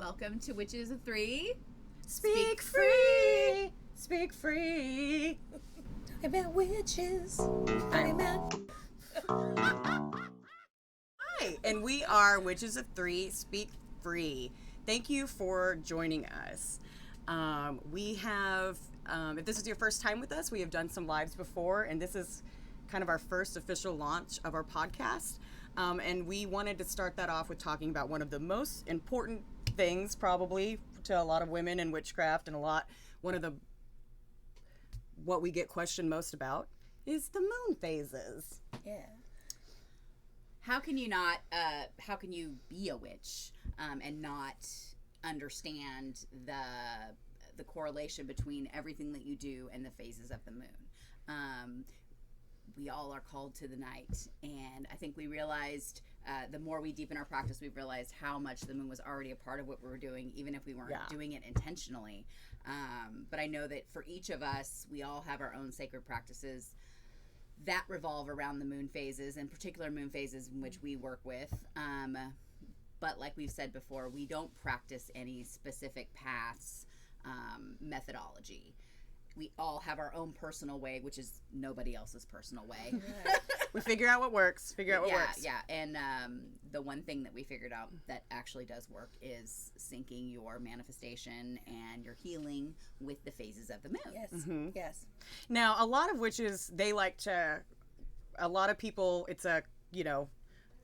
Welcome to Witches of Three. Speak free, speak free. Talking about witches. Talking about. Hi, and we are Witches of Three Speak Free. Thank you for joining us. We have, if this is your first time with us, we have done some lives before, and this is kind of our first official launch of our podcast. And we wanted to start that off with talking about one of the most important things, probably, to a lot of women in witchcraft, and what we get questioned most about is the moon phases. Yeah. How can you be a witch and not understand the correlation between everything that you do and the phases of the moon? We all are called to the night, and I think we realized the more we deepen our practice, we've realized how much the moon was already a part of what we were doing, even if we weren't doing it intentionally. But I know that for each of us, we all have our own sacred practices that revolve around the moon phases, and particular moon phases in which we work with. But like we've said before, we don't practice any specific paths methodology. We all have our own personal way, which is nobody else's personal way. We figure out what works. Yeah. And the one thing that we figured out that actually does work is syncing your manifestation and your healing with the phases of the moon. Yes. Mm-hmm. Yes. Now, a lot of witches, a lot of people, a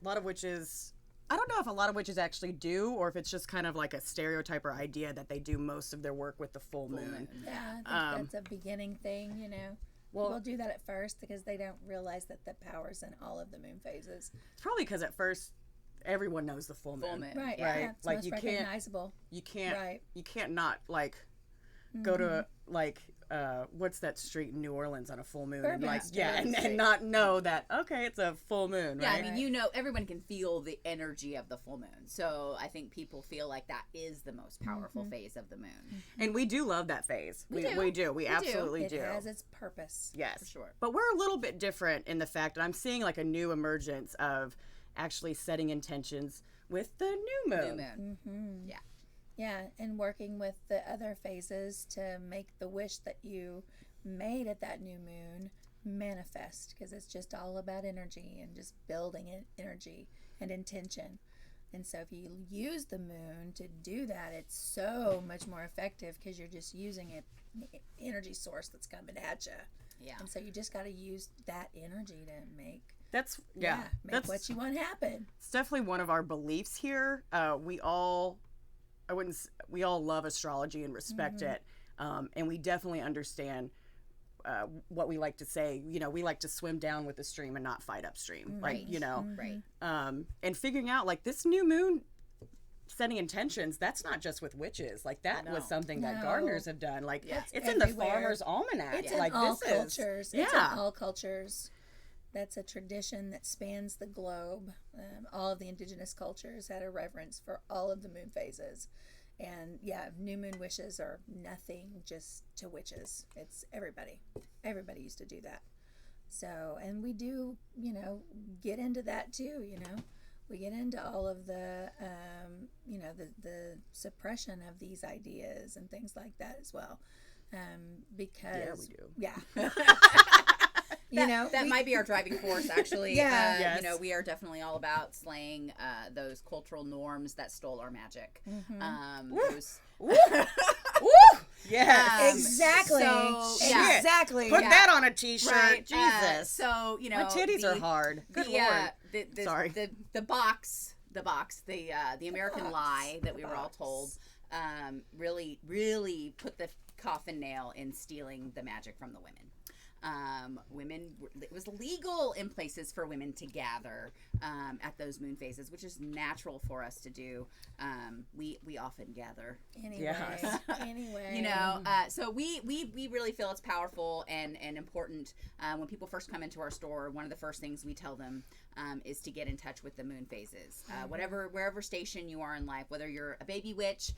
lot of witches, I don't know if a lot of witches actually do, or if it's just kind of like a stereotype or idea that they do most of their work with the full moon. Yeah, I think that's a beginning thing, Well, we'll do that at first because they don't realize that the power's in all of the moon phases. It's probably because at first everyone knows the full moon. Right. Yeah, it's most recognizable. You can't not go to what's that street in New Orleans on a full moon? And not know that, okay, it's a full moon, right? Yeah, I mean, everyone can feel the energy of the full moon. So I think people feel like that is the most powerful phase of the moon. And we do love that phase. We do. We absolutely do. It has its purpose. Yes. For sure. But we're a little bit different in the fact that I'm seeing like a new emergence of actually setting intentions with the new moon. Mm-hmm. Yeah. Yeah, and working with the other phases to make the wish that you made at that new moon manifest, because it's just all about energy and just building energy and intention. And so if you use the moon to do that, it's so much more effective because you're just using an energy source that's coming at you. Yeah. And so you just got to use that energy to make what you want happen. It's definitely one of our beliefs here. We all love astrology and respect it, and we definitely understand what we like to say. We like to swim down with the stream and not fight upstream. Right. Right. And figuring out like this new moon, setting intentions. That's not just with witches. Like that was something that gardeners have done. Like it's in the Farmer's Almanac. It's in all cultures. It's in all cultures. That's a tradition that spans the globe. All of the indigenous cultures had a reverence for all of the moon phases. And new moon wishes are nothing just to witches. It's everybody. Everybody used to do that. So, and we do, get into that too, We get into all of the, the suppression of these ideas and things like that as well. Because... Yeah, we do. Yeah. That might be our driving force, actually. Yes. We are definitely all about slaying those cultural norms that stole our magic. Mm-hmm. Exactly. Exactly. Put that on a t-shirt. Right. Jesus. My titties are hard. Good Lord. Sorry. The box, the American lie that we were all told, really, really put the coffin nail in stealing the magic from the women. It was legal in places for women to gather at those moon phases, which is natural for us to do. We often gather anyway. So we really feel it's powerful and important. When people first come into our store, one of the first things we tell them is to get in touch with the moon phases. Wherever station you are in life, whether you're a baby witch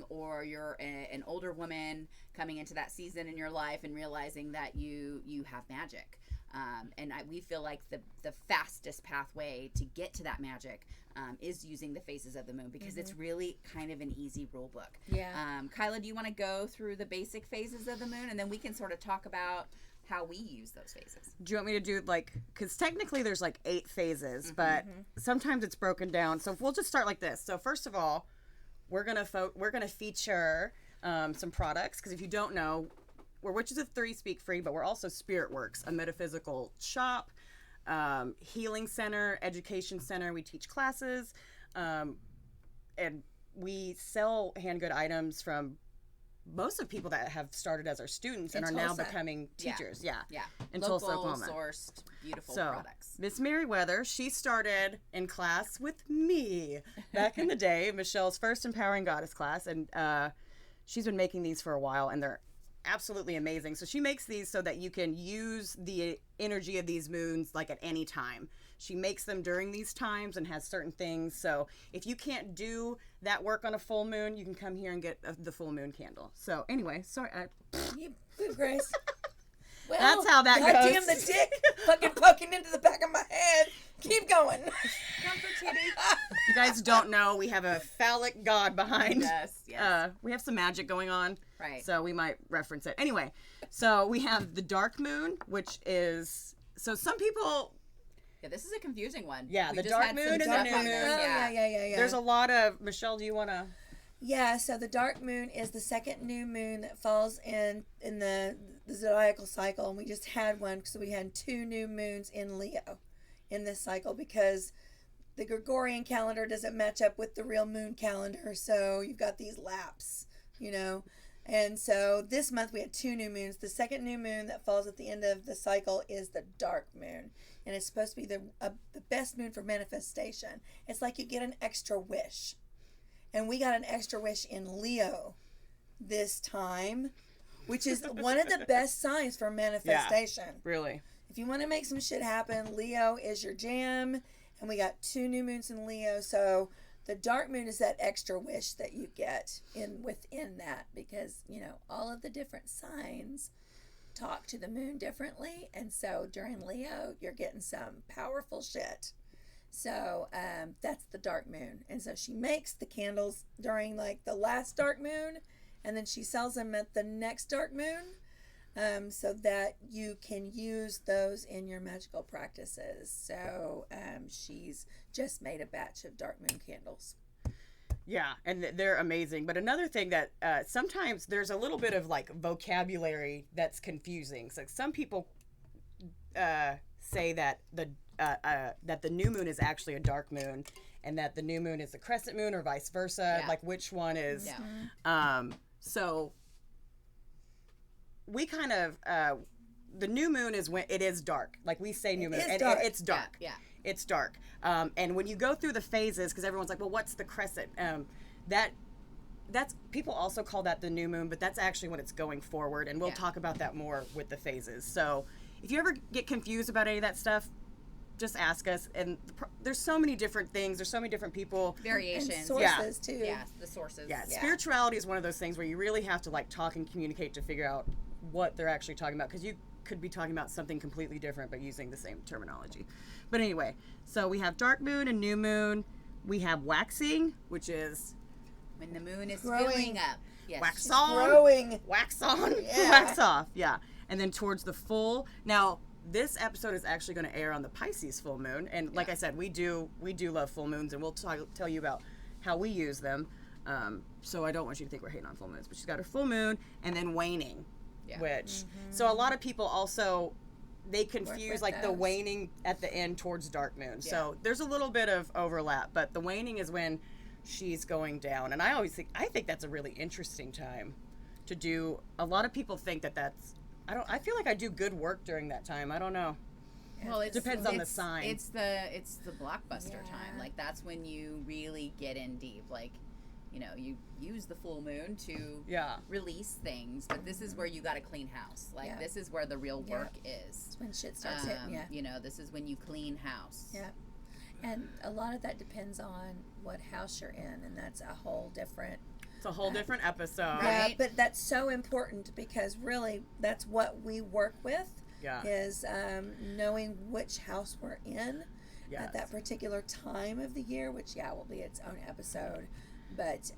or you're an older woman coming into that season in your life and realizing that you have magic. And we feel like the fastest pathway to get to that magic is using the phases of the moon, because it's really kind of an easy rule book. Yeah. Kyla, do you want to go through the basic phases of the moon, and then we can sort of talk about how we use those phases? Do you want me to do because technically there's 8 phases, but sometimes it's broken down. So we'll just start like this. So first of all, we're gonna feature some products, because if you don't know, we're Witches of Three Speak Free, but we're also Spirit Works, a metaphysical shop, healing center, education center. We teach classes, and we sell hand good items from most of people that have started as our students and are now becoming teachers. Yeah. In Local Tulsa, Oklahoma. Sourced, beautiful products. Miss Merriweather, she started in class with me back in the day, Michelle's first Empowering Goddess class, and she's been making these for a while, and they're absolutely amazing. So she makes these so that you can use the energy of these moons at any time. She makes them during these times and has certain things. So if you can't do that work on a full moon, you can come here and get the full moon candle. So anyway, sorry. Good Grace. Well, that's how that God goes. Damn the dick fucking poking into the back of my head. Keep going. Comfort titty. You guys don't know, we have a phallic god behind. Yes. We have some magic going on. Right. So we might reference it. Anyway, so we have the dark moon, which is, so some people... Yeah, this is a confusing one. Yeah, We the just dark had moon some and the stuff new on moon. this. Yeah. There's a lot of... Michelle, do you want to... Yeah, so the dark moon is the second new moon that falls in the zodiacal cycle, and we just had one, so we had 2 new moons in Leo in this cycle, because the Gregorian calendar doesn't match up with the real moon calendar, so you've got these laps, and so this month we had 2 new moons. The second new moon that falls at the end of the cycle is the dark moon, and it's supposed to be the best moon for manifestation. It's like you get an extra wish. And we got an extra wish in Leo this time, which is one of the best signs for manifestation. Yeah, really. If you want to make some shit happen, Leo is your jam. And we got 2 new moons in Leo. So the dark moon is that extra wish that you get within that, because, all of the different signs talk to the moon differently. And so during Leo, you're getting some powerful shit. So that's the dark moon. And so she makes the candles during the last dark moon, and then she sells them at the next dark moon, so that you can use those in your magical practices. So she's just made a batch of dark moon candles. Yeah, and they're amazing. But another thing that sometimes there's a little bit of vocabulary that's confusing. So some people say that the new moon is actually a dark moon, and that the new moon is a crescent moon, or vice versa. Yeah. Which one is? Yeah. So we kind of the new moon is when it is dark. We say new moon, and it's dark. Yeah. It's dark. And when you go through the phases, because everyone's like, well, what's the crescent? That's people also call that the new moon, but that's actually when it's going forward, and we'll talk about that more with the phases. So if you ever get confused about any of that stuff, just ask us. And there's so many different things. There's so many different people. Variations. And sources, too. Yeah, the sources. Yeah, spirituality is one of those things where you really have to talk and communicate to figure out what they're actually talking about, because you could be talking about something completely different but using the same terminology. But anyway, so we have dark moon and new moon. We have waxing, which is when the moon is growing. filling up. Yes. Wax on, growing. wax on, Yeah. wax off. Yeah, and then towards the full. Now, this episode is actually going to air on the Pisces full moon, and like I said, we do love full moons, and we'll tell you about how we use them. So I don't want you to think we're hating on full moons, but she's got her full moon and then waning, which so a lot of people also they confuse the waning at the end towards dark moon. Yeah. So there's a little bit of overlap, but the waning is when she's going down, and I think that's a really interesting time to do. A lot of people think that's. I feel like I do good work during that time. I don't know. Well, it depends on the sign. It's the blockbuster time. That's when you really get in deep. You use the full moon to release things, but this is where you got to clean house. This is where the real work is. It's when shit starts hitting you. This is when you clean house. Yeah. And a lot of that depends on what house you're in, and that's a whole different... It's a whole different episode. Yeah, but that's so important, because really that's what we work with Yeah. is knowing which house we're in Yes. at that particular time of the year, which will be its own episode. But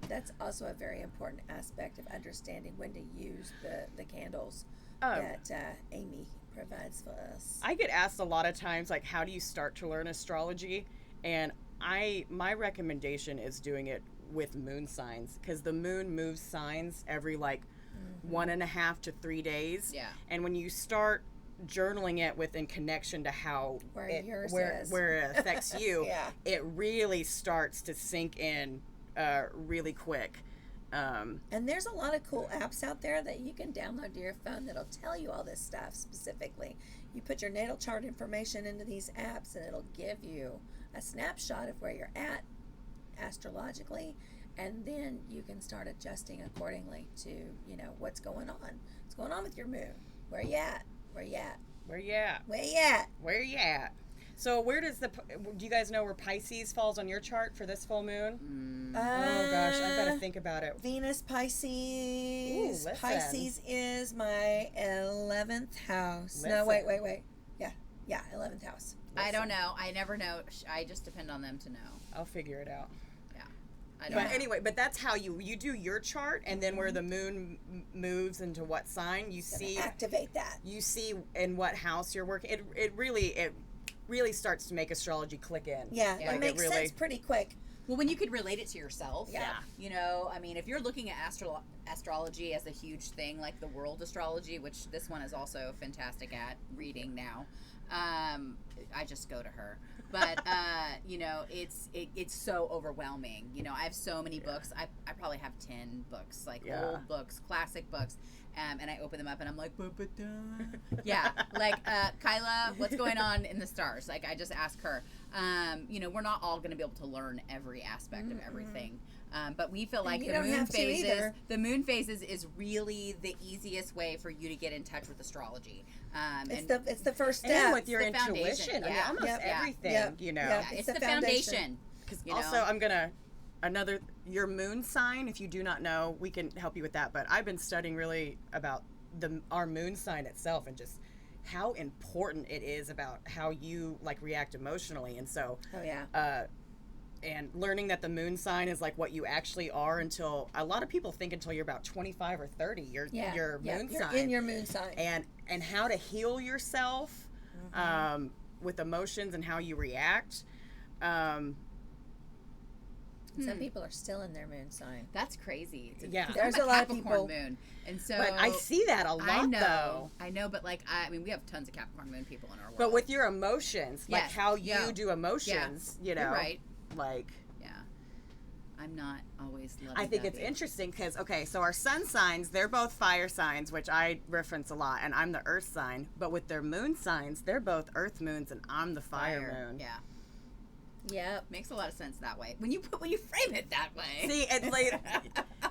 that's also a very important aspect of understanding when to use the candles that Amy provides for us. I get asked a lot of times, like, how do you start to learn astrology? And my recommendation is doing it with moon signs, because the moon moves signs every 1.5 to 3 days. Yeah. And when you start journaling it in connection to how Where it, yours where, is. where it affects you, Yeah. it really starts to sink in really quick. And there's a lot of cool apps out there that you can download to your phone that'll tell you all this stuff specifically. You put your natal chart information into these apps and it'll give you a snapshot of where you're at astrologically, and then you can start adjusting accordingly to, what's going on. What's going on with your moon? Where you at? Where you at? Where you at? Where you at? Where you at? So do you guys know where Pisces falls on your chart for this full moon? Oh gosh, I've got to think about it. Venus Pisces. Ooh, listen. Pisces is my 11th house. No, Listen. wait. Yeah, 11th house. I don't know. I never know. I just depend on them to know. I'll figure it out. Yeah. I don't But know. anyway, that's how you do your chart, and then where the moon moves into what sign, you see Activate that. in what house you're working. It really starts to make astrology click in. Yeah, Like, it makes sense pretty quick. Well, when you could relate it to yourself. Yeah. If you're looking at astrology as a huge thing, like the world astrology, which this one is also fantastic at reading now. I just go to her. But, it's so overwhelming. I have so many books. I probably have 10 books, old books, classic books. And I open them up and I'm like, yeah, Kyla, what's going on in the stars? I just ask her. We're not all going to be able to learn every aspect of everything. But we feel like the moon phases is really the easiest way for you to get in touch with astrology. It's the first step. And with your It's the intuition. foundation. I mean, Yeah. almost Yep. everything, Yep. It's the foundation. Because also, I'm going to, your moon sign, if you do not know, we can help you with that. But I've been studying really about our moon sign itself and just how important it is about how you react emotionally. And so, and learning that the moon sign is what you actually are until a lot of people think until you're about 25 or 30, your moon sign. In your moon sign. And how to heal yourself with emotions and how you react. Some people are still in their moon sign. That's crazy. There's I'm a lot of Capricorn people. moon, and so But I see that a lot, though. I know, but we have tons of Capricorn moon people in our world. But with your emotions, Yes. how you do emotions, You're right. Yeah. I'm not always loving I think it's interesting because, so our sun signs, they're both fire signs, which I reference a lot, and I'm the earth sign. But with their moon signs, they're both earth moons, and I'm the fire moon. Yeah. Yep. Makes a lot of sense that way. When you frame it that way. See, it's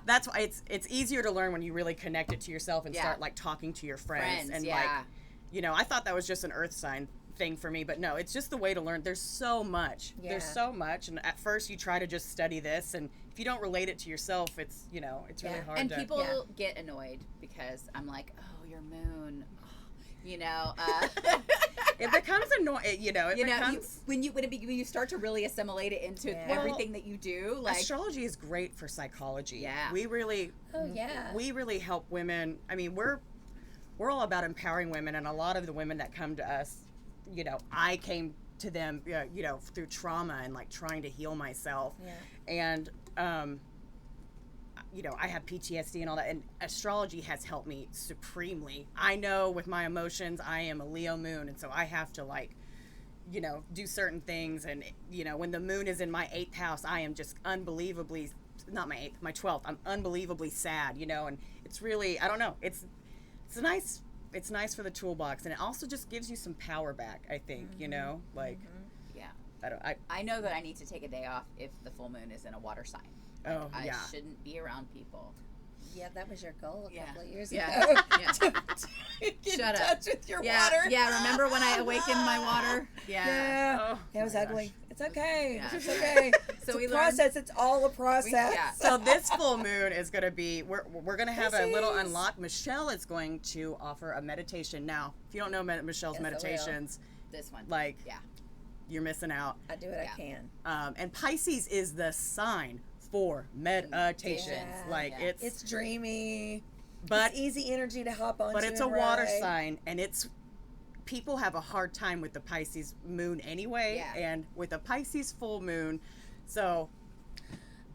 that's why it's easier to learn when you really connect it to yourself and start talking to your friends and I thought that was just an earth sign thing for me, but no, it's just the way to learn. There's so much. Yeah. There's so much, and at first you try to just study this, and if you don't relate it to yourself, it's it's really hard. And to, people get annoyed because I'm like, oh, your moon. It becomes annoying. When you start to really assimilate it into everything that you do, astrology is great for psychology. Yeah. We really help women. I mean, we're all about empowering women, and a lot of the women that come to us, I came to them, through trauma and trying to heal myself, and I have PTSD and all that, and astrology has helped me supremely. I know with my emotions, I am a Leo moon, and so I have to do certain things, and when the moon is in my 8th house, I am just unbelievably, not my 8th, my 12th, I'm unbelievably sad, and it's really, I don't know, it's nice for the toolbox, and it also just gives you some power back, I think, Yeah. I know that I need to take a day off if the full moon is in a water sign. I shouldn't be around people. Yeah, that was your goal a couple of years ago. To get in touch with your water. Yeah, remember when I awakened my water? Yeah. It was ugly. Gosh. It's okay. Yeah. It's okay. So we a learned. process. It's all a process. Yeah. So this full moon is going to be, we're going to have a little Pisces. unlock. Michelle is going to offer a meditation. Now, if you don't know Michelle's Yes, I will. meditations, This one. like, Yeah. you're missing out. I do what Yeah. I can. And Pisces is the sign for meditations. Yeah. Like, Yeah. It's dreamy. but It's easy energy to hop on. but it's a water sign, and people have a hard time with the Pisces moon anyway, Yeah. and with a Pisces full moon, so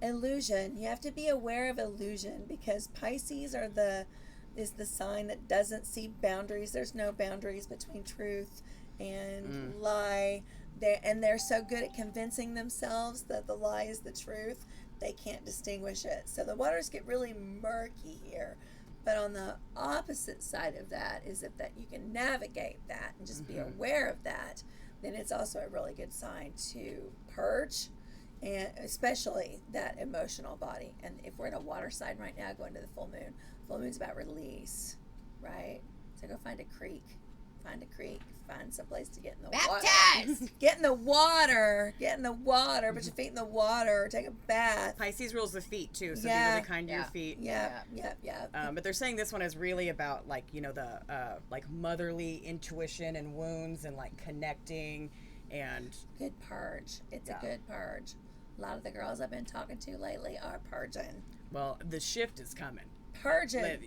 Illusion. You have to be aware of illusion because Pisces is the sign that doesn't see boundaries. There's no boundaries between truth and lie. They're so good at convincing themselves that the lie is the truth, they can't distinguish it. So the waters get really murky here. But on the opposite side of that is that you can navigate that and just be aware of that. Then it's also a really good sign to purge, and especially that emotional body. And if we're in a water sign right now, going to the full moon's about release, right? So go find a creek, find some place to get in the water. Baptize! Get in the water, put your feet in the water, take a bath. Pisces rules the feet too, so be Yeah. really kind to your Yeah. feet. Yep. But they're saying this one is really about, like, you know, the like motherly intuition and wounds and like connecting and Good purge. It's Yeah. a good purge. A lot of the girls I've been talking to lately are purging. well, the shift is coming. Purging.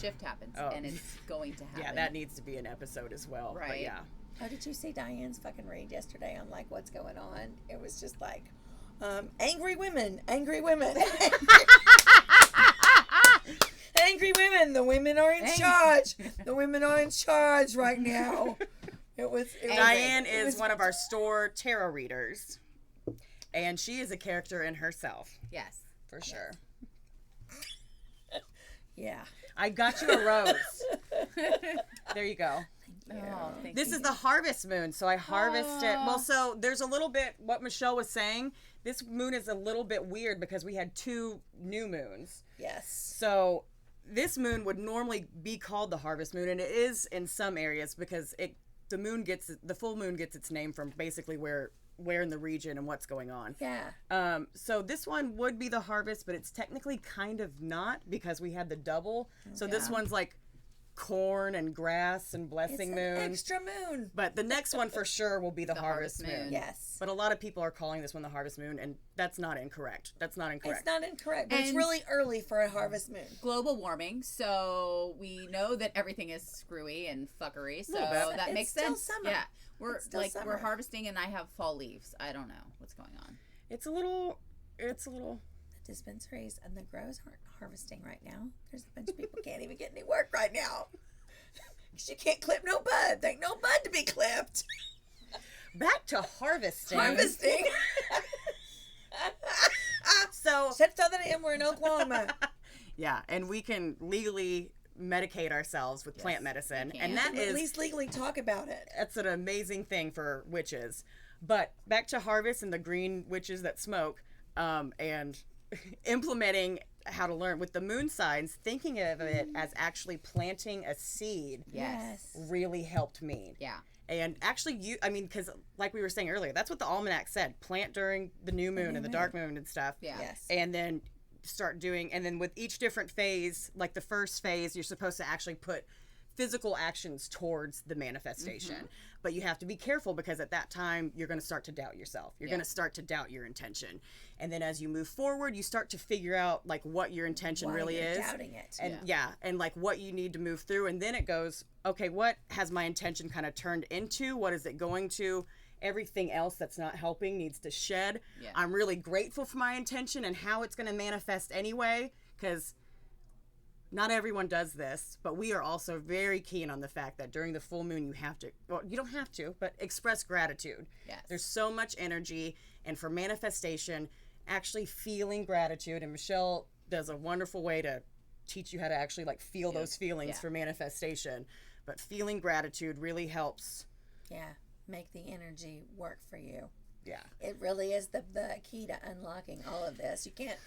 Shift happens, Oh. and it's going to happen. Yeah, that needs to be an episode as well. But Right. yeah. Oh, did you see Diane's fucking read yesterday on like what's going on? It was just like, angry women. Angry women. The women are in charge. The women are in charge right now. Diane is one of our store tarot readers, and she is a character in herself, Yes. for sure. Yeah. I got you a rose. There you go. Oh, thank This you. is the harvest moon, so I harvest it. Well, so there's a little bit, what Michelle was saying, this moon is a little bit weird because we had 2 new moons. Yes. So this moon would normally be called the harvest moon, and it is in some areas because the full moon gets its name from basically where in the region and what's going on. Yeah. So this one would be the harvest, but it's technically kind of not because we had the double. So this Yeah. one's like corn and grass and It's blessing an moon. extra moon. But the next one for sure will be the harvest moon. Yes. But a lot of people are calling this one the harvest moon, and that's not incorrect. It's not incorrect. It's not incorrect, but it's And- really early for a harvest moon. global warming, so we know that everything is screwy and fuckery, so Little bit. that It's makes still sense. summer. Yeah, we're It's still we're summer. harvesting, and I have fall leaves. I don't know what's going on. It's a little. The dispensaries and the grows aren't harvesting right now. There's a bunch of people can't even get any work right now. Because you can't clip no bud. There ain't no bud to be clipped. Back to harvesting. Harvesting. So Except Southern and we're in Oklahoma. yeah, and we can legally medicate ourselves with plant medicine, we and can. that At is least legally talk about it. that's an amazing thing for witches. But back to harvest and the green witches that smoke, and implementing how to learn with the moon signs, thinking of it as actually planting a seed Yes. really helped me. Yeah. And actually, because like we were saying earlier, that's what the almanac said: plant during the new moon and the dark moon and stuff. Yeah. Yes. And then start doing, and then with each different phase, like the first phase, you're supposed to actually put physical actions towards the manifestation. But you have to be careful because at that time, you're going to start to doubt yourself. You're going to start to doubt your intention. And then as you move forward, you start to figure out like what your intention Why really you're is. doubting it. And and like what you need to move through. And then it goes, okay, what has my intention kind of turned into? What is it going to? Everything else that's not helping needs to shed. Yeah. I'm really grateful for my intention and how it's going to manifest anyway, because not everyone does this, but we are also very keen on the fact that during the full moon, you have to, well, you don't have to, but express gratitude. Yes. There's so much energy, and for manifestation, actually feeling gratitude, and Michelle does a wonderful way to teach you how to actually like feel those feelings for manifestation. But feeling gratitude really helps. Yeah. Make the energy work for you. Yeah. It really is the key to unlocking all of this. You can't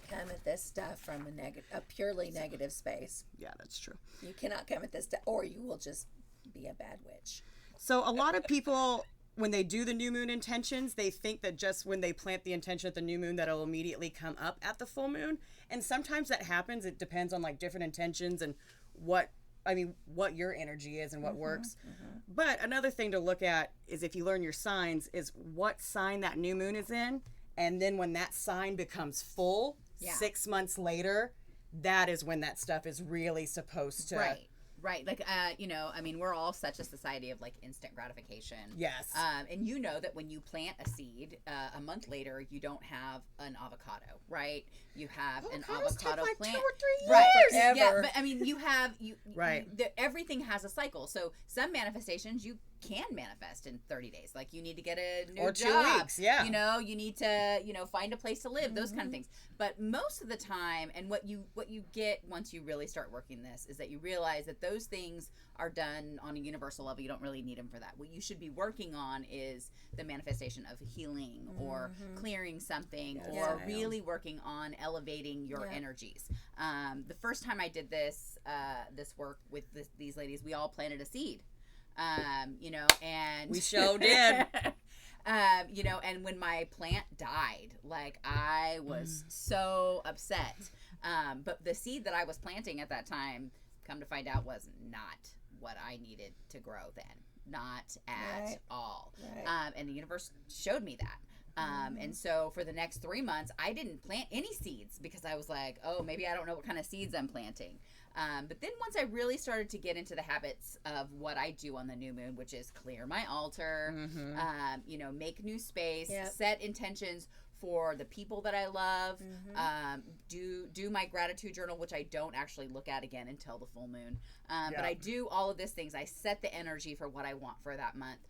come at this stuff from a purely negative space. Yeah, that's true. You cannot come at this or you will just be a bad witch. So a lot of people when they do the new moon intentions, they think that just when they plant the intention at the new moon, that it'll immediately come up at the full moon. And sometimes that happens. It depends on like different intentions and what your energy is and what works. But another thing to look at is, if you learn your signs, is what sign that new moon is in. And then when that sign becomes full, 6 months later, that is when that stuff is really supposed to. Right. Like, we're all such a society of like instant gratification. Yes. And you know that when you plant a seed, a month later, you don't have an avocado, right? You have an avocado take like plant. 2 or 3 years. Right. Ever. Yeah, but I mean, Right. Everything has a cycle. So some manifestations you can manifest in 30 days. Like, you need to get a new or job. 2 weeks, yeah. You need to, find a place to live, those kind of things. But most of the time, and what you get once you really start working this, is that you realize that those things are done on a universal level. You don't really need them for that. What you should be working on is the manifestation of healing or clearing something or really working on elevating your energies. The first time I did this work with these ladies, we all planted a seed. And we sure did. And when my plant died, like, I was so upset. But the seed that I was planting at that time, come to find out, was not what I needed to grow then. Not at all. Right. And the universe showed me that. And so for the next 3 months, I didn't plant any seeds because I was like, oh, maybe I don't know what kind of seeds I'm planting. But then once I really started to get into the habits of what I do on the new moon, which is clear my altar, make new space, set intentions for the people that I love, do my gratitude journal, which I don't actually look at again until the full moon. But I do all of these things. I set the energy for what I want for that month.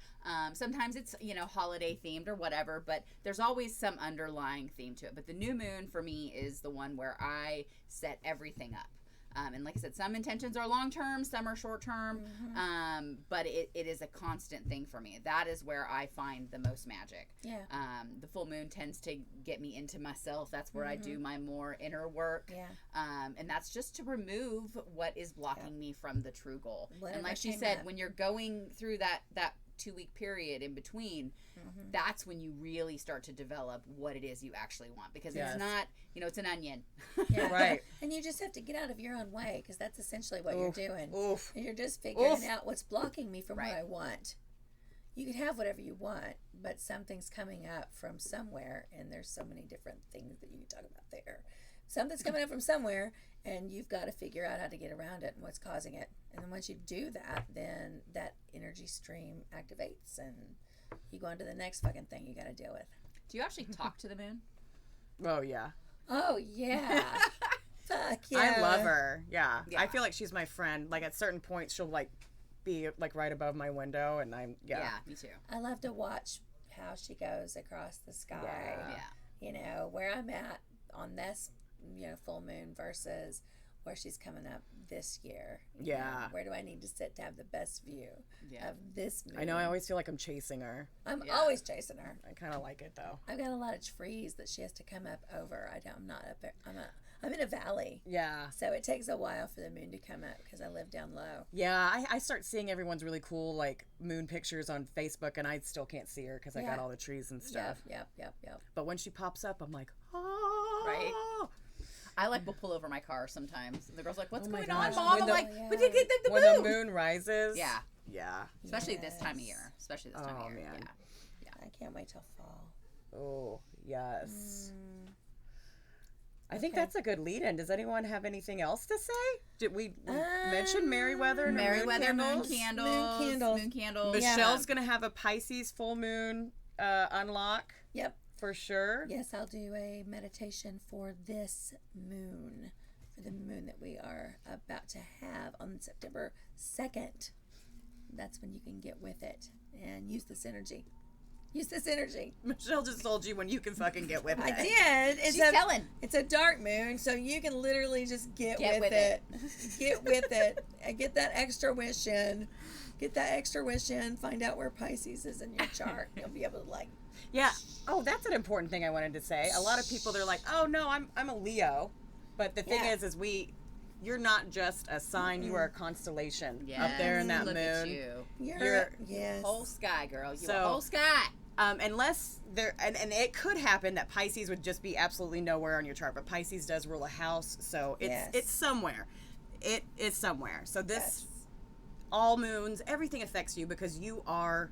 Sometimes it's, holiday themed or whatever, but there's always some underlying theme to it. But the new moon for me is the one where I set everything up. And like I said, some intentions are long-term, some are short-term, but it is a constant thing for me. That is where I find the most magic. Yeah. The full moon tends to get me into myself. That's where I do my more inner work. Yeah. And that's just to remove what is blocking me from the true goal. Whatever and like she came said, up. when you're going through that 2-week period in between, that's when you really start to develop what it is you actually want, because it's not, it's an onion. Yeah. Right. And you just have to get out of your own way, because that's essentially what Oof. you're doing. Oof. And you're just figuring Oof. out what's blocking me from Right. what I want. You can have whatever you want, but something's coming up from somewhere, and there's so many different things that you can talk about there. Something's coming up from somewhere, and you've got to figure out how to get around it and what's causing it. And then once you do that, then that energy stream activates, and you go on to the next fucking thing you got to deal with. Do you actually talk to the moon? Oh, yeah. Oh, yeah. Fuck yeah. I love her. Yeah. Yeah. I feel like she's my friend. Like, at certain points, she'll, like, be, like, right above my window, and Yeah, me too. I love to watch how she goes across the sky. Yeah. Where I'm at on this, full moon versus where she's coming up this year. Yeah. Where do I need to sit to have the best view of this moon? I know, I always feel like I'm chasing her. I'm always chasing her. I kind of like it, though. I've got a lot of trees that she has to come up over. I'm not up there. I'm in a valley. Yeah. So it takes a while for the moon to come up because I live down low. Yeah, I start seeing everyone's really cool, like, moon pictures on Facebook, and I still can't see her because I got all the trees and stuff. Yep. But when she pops up, I'm like, oh. Right. I will pull over my car sometimes. The girl's like, "What's going gosh. on, Mom?" When I'm the- like, yeah. "But the When moon." the moon rises. Yeah. Yeah. Especially this time of Yes. year. Especially this time of year. man. Yeah. I can't wait till fall. Oh, yes. I think Okay. that's a good lead-in. Does anyone have anything else to say? Did we mention Merryweather and her Merryweather moon candles? candles. Moon candles. Michelle's going to have a Pisces full moon unlock. Yep. For sure. Yes, I'll do a meditation for this moon, for the moon that we are about to have on September 2nd. That's when you can get with it and use this energy. Use this energy. Michelle just told you when you can fucking get with it. I did. She's telling. It's a dark moon, so you can literally just get with it. Get with it. And get that extra wish in. Get that extra wish in. Find out where Pisces is in your chart. You'll be able to Yeah. Oh, that's an important thing I wanted to say. A lot of people, they're like, "Oh no, I'm a Leo," but the thing is we you're not just a sign, you are a constellation Yes. up there in that Look moon. At you. You're yes. Whole sky, girl. You So- a whole sky. Unless there, and it could happen that Pisces would just be absolutely nowhere on your chart, but Pisces does rule a house, so it's somewhere. It is somewhere. So this, all moons, everything affects you because you're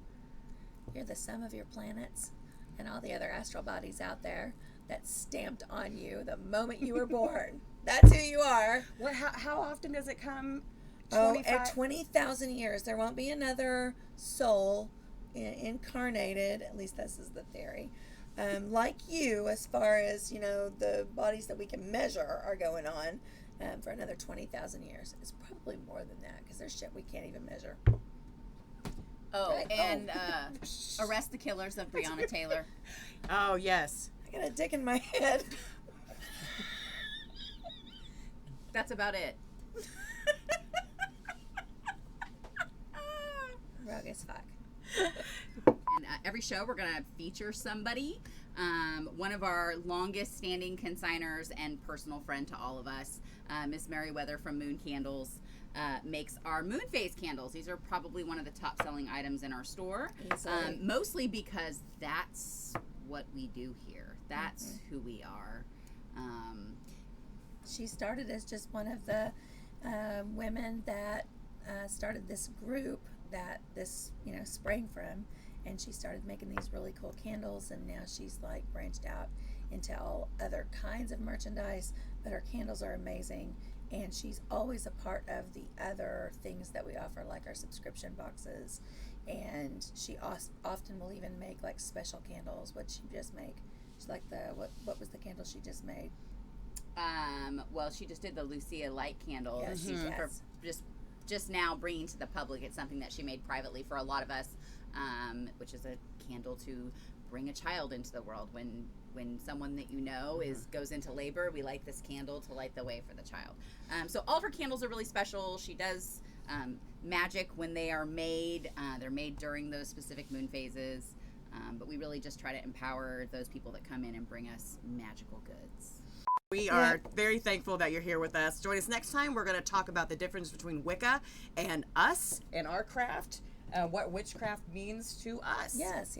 the sum of your planets and all the other astral bodies out there that stamped on you the moment you were born. That's who you are. How often does it come? At 20,000 years, there won't be another soul incarnated, at least this is the theory, like you, as far as, the bodies that we can measure are going on for another 20,000 years. It's probably more than that because there's shit we can't even measure. Oh, Right. and Arrest the Killers of Breonna Taylor. Oh, yes. I got a dick in my head. That's about it. Rogue as fuck. And every show we're going to feature somebody. One of our longest standing consigners and personal friend to all of us, Miss Merriweather from Moon Candles, makes our moon phase candles. These are probably one of the top selling items in our store. Mostly because that's what we do here. That's who we are. She started as just one of the women that started this group that this sprang from, and she started making these really cool candles, and now she's like branched out into all other kinds of merchandise, but her candles are amazing, and she's always a part of the other things that we offer, like our subscription boxes, and she often will even make like special candles. What she just make? She's like what was the candle she just made? Well, she just did the Lucia light candle. Yes, She's yes. just now bringing to the public. It's something that she made privately for a lot of us, which is a candle to bring a child into the world. When someone that goes into labor, we light this candle to light the way for the child. So all of her candles are really special. She does magic when they are made. They're made during those specific moon phases. But we really just try to empower those people that come in and bring us magical goods. We are very thankful that you're here with us. Join us next time. We're going to talk about the difference between Wicca and us and our craft, what witchcraft means to us. Yes.